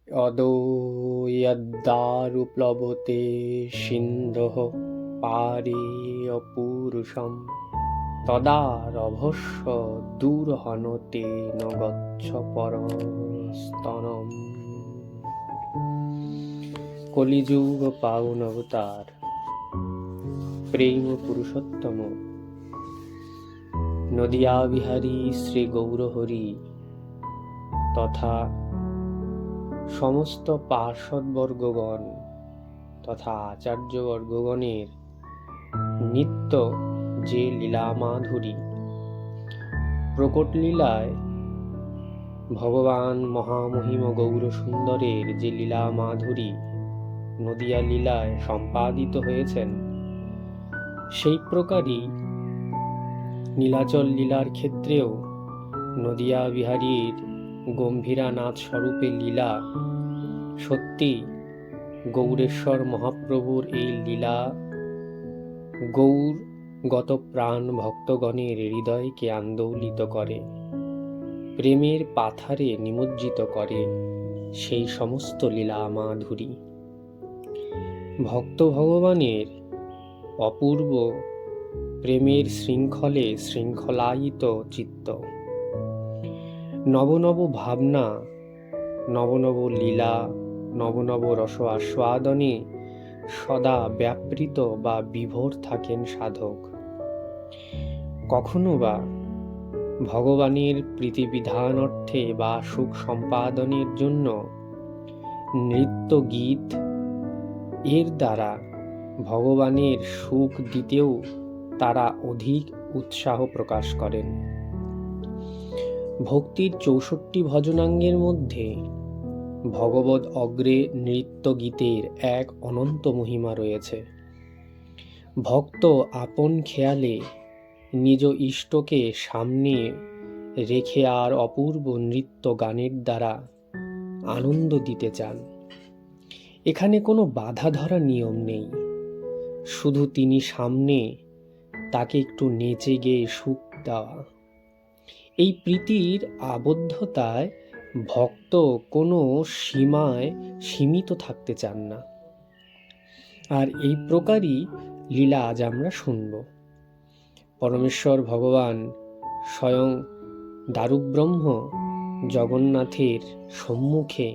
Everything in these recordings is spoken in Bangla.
অদো যদ্দারুপ্লবতে সিন্ধুঃ পারে অপুরুষম তদা রভস্য দূরহনতে ন গচ্ছ পরস্তনম। কলিযুগ পাউন অবতার প্রেম পুরুষোত্তম নদিয়া বিহারী শ্রী গৌরহরি তথা সমস্ত পার্ষদবর্গগণ তথা আচার্যবর্গগণের নিত্য যে লীলা মাধুরী, প্রকট লীলায় ভগবান মহামহিম গৌর সুন্দরের যে লীলা মাধুরী নদিয়া লীলায় সম্পাদিত হয়েছেন, সেই প্রকারই নীলাচল লীলার ক্ষেত্রেও নদিয়া বিহারীর গম্ভীরানাথ স্বরূপে লীলা সত্যি গৌরেশ্বর মহাপ্রভুর এই লীলা গৌরগত প্রাণ ভক্তগণের হৃদয়কে আন্দোলিত করে, প্রেমের পাথারে নিমজ্জিত করে সেই সমস্ত লীলা মাধুরী। ভক্ত ভগবানের অপূর্ব প্রেমের শৃঙ্খলে শৃঙ্খলায়িত চিত্ত, নব নব ভাবনা, নব নব লীলা, নব নব রস আস্বাদনে সদা ব্যাপৃত বা বিভোর থাকেন সাধক। কখনো বা ভগবানের প্রীতিবিধান অর্থে বা সুখ সম্পাদনের জন্য নৃত্য গীত এর দ্বারা ভগবানের সুখ দিতেও তারা অধিক উৎসাহ প্রকাশ করেন। ভক্তির ৬৪ ভজনাঙ্গের মধ্যে ভগবদ অগ্রে নৃত্য গীতের এক অনন্ত মহিমা রয়েছে। ভক্ত আপন খেয়ালে নিজ ইষ্টকে সামনে রেখে আর অপূর্ব নৃত্য গানের দ্বারা আনন্দ দিতে চান। এখানে কোনো বাধা ধরা নিয়ম নেই, শুধু তিনি সামনে, তাকে একটু নেচে গেয়ে সুখ দেওয়া। এই প্রীতির আবদ্ধতায় ভক্ত কোনো সীমায় সীমিত থাকতে চান না। আর এই প্রকারই লীলা আজ আমরা শুনব। পরমেশ্বর ভগবান স্বয়ং দারুব্রহ্ম জগন্নাথের সম্মুখে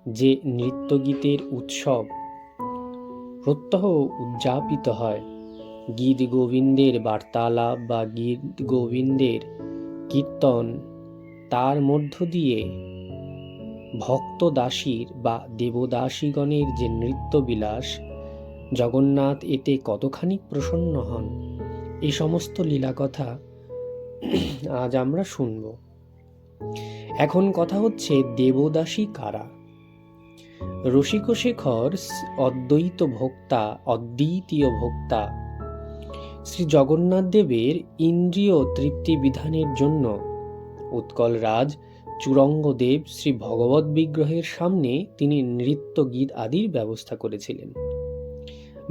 যে নৃত্যগীতের উৎসব প্রত্যহ উদযাপিত হয়, গীত গোবিন্দের বার্তালাপ বা গীত গোবিন্দের কীর্তন, তার মধ্য দিয়ে ভক্ত দাসীর বা দেবদাসীগণের যে নৃত্যবিলাস, জগন্নাথ এতে কতখানি প্রসন্ন হন, এই সমস্ত লীলা কথা আজ আমরা শুনব। এখন কথা হচ্ছে দেবদাসী কারা। রসিকশেখর অদ্বৈত ভোক্তা, অদ্বিতীয় ভোক্তা শ্রী জগন্নাথ দেবের ইন্দ্রিয় তৃপ্তি বিধানের জন্য উৎকলরাজ চুরঙ্গদেব শ্রী ভগবৎ বিগ্রহের সামনে তিনি নৃত্য গীত আদির ব্যবস্থা করেছিলেন।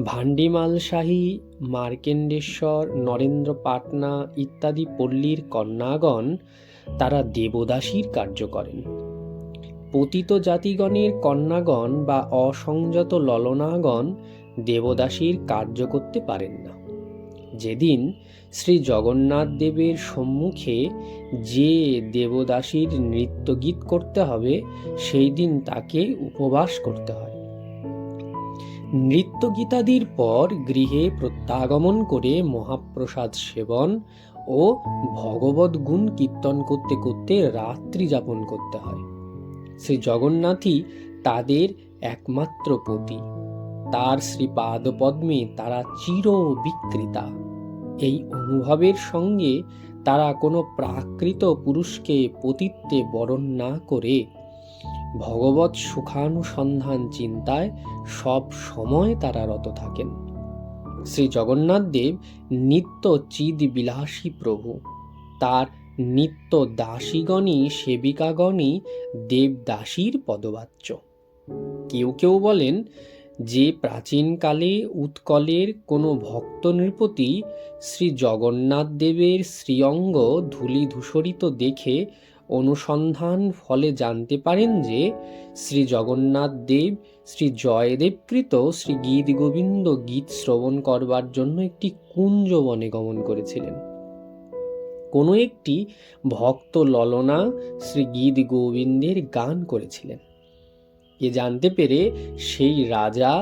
ভান্ডিমাল শাহী, মার্কেন্ডেশ্বর, নরেন্দ্র পাটনা ইত্যাদি পল্লীর কন্যাগণ তারা দেবদাসীর কার্য করেন। পতিত জাতিগণের কন্যাগণ বা অসংযত ললনাগণ দেবদাসীর কার্য করতে পারেন না। যেদিন শ্রী জগন্নাথ দেবের সম্মুখে যে দেবদাসীর নৃত্যগীত করতে হবে, সেই দিন তাকে উপবাস করতে হয়। নৃত্যগীতাদির পর গৃহে প্রত্যাগমন করে মহাপ্রসাদ সেবন ও ভগবৎ গুণ কীর্তন করতে করতে রাত্রি যাপন করতে হয়। শ্রী জগন্নাথই তাদের একমাত্র পতি, তার শ্রীপাদ পদ্মে তারা চির বিক্রিতা। এই অনুভবের সঙ্গে তারা কোনো প্রাকৃত পুরুষকে পতিত্বে বরণ না করে ভগবৎ সুখানুসন্ধান চিন্তায় সব সময় তারা রত থাকেন। শ্রী জগন্নাথ দেব নিত্য চিদ বিলাসী প্রভু, তার নিত্য দাসীগণই সেবিকাগণই দেবদাসীর পদবাচ্য। কেউ কেউ বলেন যে প্রাচীনকালে উৎকলের কোনো ভক্ত নৃপতি শ্রী জগন্নাথ দেবের শ্রীঅঙ্গ ধূলি ধূসরিত দেখে অনুসন্ধান ফলে জানতে পারেন যে শ্রী জগন্নাথ দেব শ্রী জয়দেবকৃত শ্রী গীত গোবিন্দ গীত শ্রবণ করবার জন্য একটি কুঞ্জ বনে গমন করেছিলেন। কোনো একটি ভক্ত ললনা শ্রী গীত গোবিন্দের গান করেছিলেন। এ জানতে পেরে সেই রাজা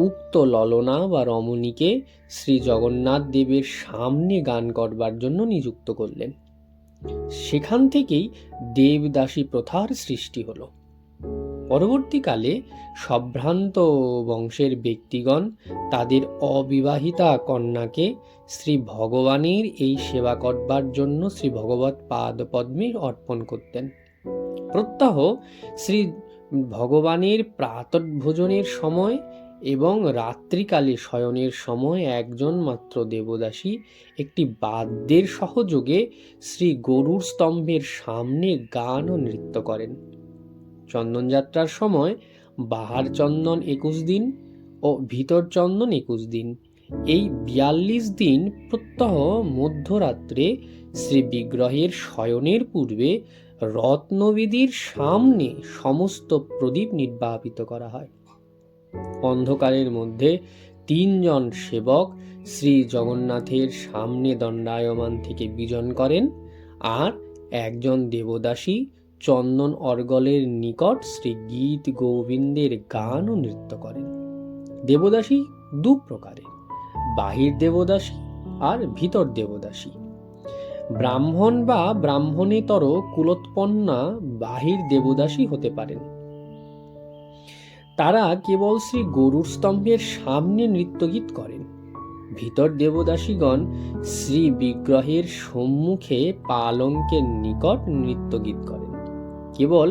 উক্ত ললনা বা রমণীকে শ্রী জগন্নাথ দেবের সামনে গান করবার জন্য নিযুক্ত করলেন। সেখান থেকেই দেবদাসী প্রথার সৃষ্টি হলো। পরবর্তীকালে সম্ভ্রান্ত বংশের ব্যক্তিগণ তাদের অবিবাহিতা কন্যাকে শ্রী ভগবানের এই সেবা করবার জন্য শ্রী ভগবৎ পাদপদ্মে অর্পণ করতেন। প্রত্যহ শ্রী ভগবানের প্রাতঃভোজনের সময় এবং রাত্রিকালে শয়নের সময় একজন মাত্র দেবদাসী একটি বাদ্যের সহযোগে শ্রী গরুর স্তম্ভের সামনে গান ও নৃত্য করেন। চন্দনযাত্রার সময় বাহার চন্দন 21 দিন ও ভিতর চন্দন 21 দিন, এই 42 দিন প্রত্যহ মধ্যরাত্রে শ্রী বিগ্রহের শয়নের পূর্বে রত্নবেদীর সামনে সমস্ত প্রদীপ নির্বাপিত করা হয়। অন্ধকারের মধ্যে 3 জন সেবক শ্রী জগন্নাথের সামনে দণ্ডায়মান থেকে বিজন করেন, আর একজন দেবদাসী চন্দন অর্গলের নিকট শ্রী গীত গোবিন্দের গান ও নৃত্য করেন। দেবদাসী 2 প্রকারের, বাহির দেবদাসী আর ভিতর দেবদাসী। ব্রাহ্মণ বা ব্রাহ্মণেতর কুলোৎপন্না বাহির দেবদাসী হতে পারেন। তারা কেবল শ্রী গরুর স্তম্ভের সামনে নৃত্যগীত করেন। ভিতর দেবদাসীগণ শ্রী বিগ্রহের সম্মুখে পালঙ্কের নিকট নৃত্যগীত করেন। কেবল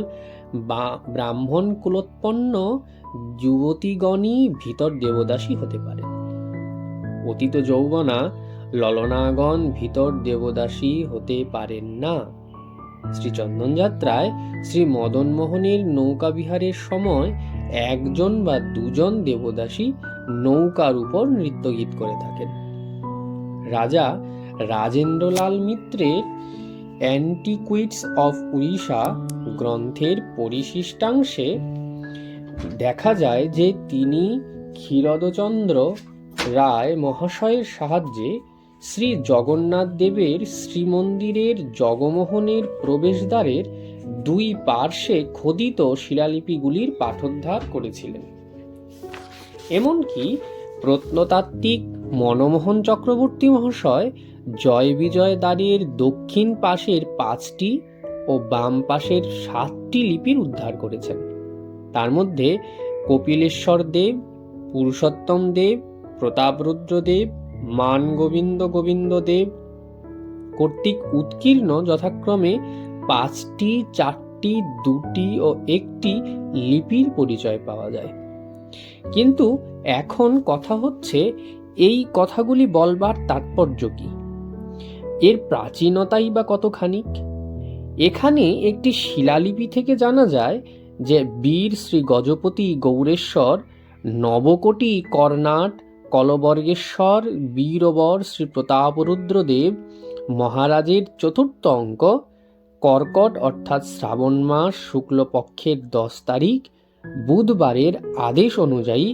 ব্রাহ্মণ কুলোৎপন্ন যুবতীগণই ভিতর দেবদাসী হতে পারেন। অতীত যৌবনা ললনাগণ ভিতর দেবদাসী হতে পারেন না। শ্রী চন্দন যাত্রায় শ্রী মদন মোহনের নৌকা বিহারের সময় 1 জন বা 2 জন দেবদাসী নৌকার উপর নৃত্যগীত করে থাকেন। রাজা রাজেন্দ্রলাল মিত্রের অ্যান্টিকুইটস অফ উড়িষ্যা গ্রন্থের পরিশিষ্টাংশে দেখা যায় যে তিনি ক্ষীরোদচন্দ্র রায় মহাশয়ের সাহায্যে শ্রী জগন্নাথ দেবের শ্রীমন্দিরের জগমোহনের প্রবেশদ্বারের 2 পার্শ্বে খোদিত শিলালিপিগুলির পাঠোদ্ধার করেছিলেন। এমনকি প্রত্নতাত্ত্বিক মনমোহন চক্রবর্তী মহাশয় জয় বিজয় দ্বারের দক্ষিণ পাশের 5টি ও বাম পাশের 7টি লিপির উদ্ধার করেছেন। তার মধ্যে কপিলেশ্বর দেব, পুরুষোত্তম দেব, প্রতাপরুদ্র দেব, মান গোবিন্দ গোবিন্দ দেব কর্তৃক উৎকীর্ণ যথাক্রমে 5টি, 4টি, 2টি ও 1টি লিপির পরিচয় পাওয়া যায়। কিন্তু এখন কথা হচ্ছে এই কথাগুলি বলবার তাৎপর্য কি, এর প্রাচীনতাই বা কতখানি। এখানে একটি শিলালিপি থেকে জানা যায় যে বীর শ্রী গজপতি গৌরেশ্বর, নবকোটি কর্ণাট কলবর্গেশ্বর বীরবর শ্রী প্রতাপরুদ্রদেব মহারাজের 4র্থ অঙ্ক কর্কট অর্থাৎ শ্রাবণ মাস শুক্লপক্ষের 10 তারিখ বুধবারের আদেশ অনুযায়ী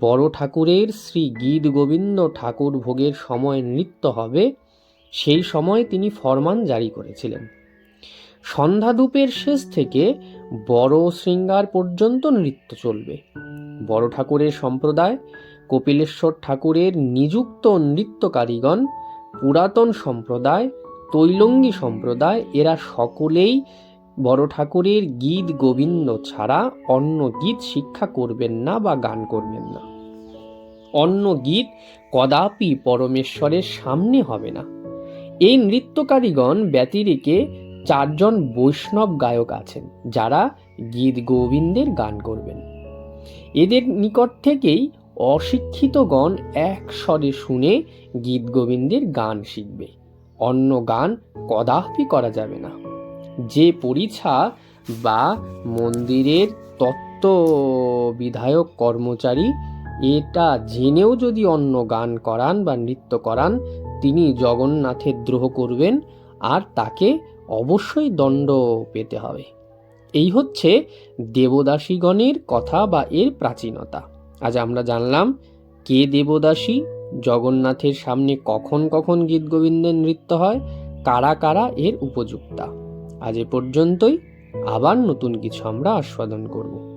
বড় ঠাকুরের শ্রী গীত গোবিন্দ ঠাকুর ভোগের সময় নৃত্য হবে, সেই সময় তিনি ফরমান জারি করেছিলেন। সন্ধ্যা ধূপের শেষ থেকে বড় শৃঙ্গার পর্যন্ত নৃত্য চলবে। বড় ঠাকুরের সম্প্রদায়, কপিলেশ্বর ঠাকুরের নিযুক্ত নৃত্যকারীগণ, পুরাতন সম্প্রদায়, তৈলঙ্গী সম্প্রদায়, এরা সকলেই বড় ঠাকুরের গীত গোবিন্দ ছাড়া অন্য গীত শিক্ষা করবেন না বা গান করবেন না। অন্য গীত কদাপি পরমেশ্বরের সামনে হবে না। এই নৃত্যকারীগণ ব্যতিরেকে 4 জন বৈষ্ণব গায়ক আছেন যারা গীত গোবিন্দের গান করবেন। এদের নিকট থেকেই অশিক্ষিতগণ এক স্বরে শুনে গীত গোবিন্দের গান শিখবে। অন্য গান কদাপি করা যাবে না। যে পরিছা বা মন্দিরের তত্ত্ব বিধায়ক কর্মচারী এটা জেনেও যদি অন্য গান করান বা নৃত্য করান, তিনি জগন্নাথের দ্রোহ করবেন আর তাকে অবশ্যই দণ্ড পেতে হবে। এই হচ্ছে দেবদাসীগণের কথা বা এর প্রাচীনতা। আজ আমরা জানলাম কে দেবদাসী, জগন্নাথের সামনে কখন কখন গীত গোবিন্দের নৃত্য হয়, কারা কারা এর উপযুক্তা। আজ এ পর্যন্তই, আবার নতুন কিছু আমরা আস্বাদন করব।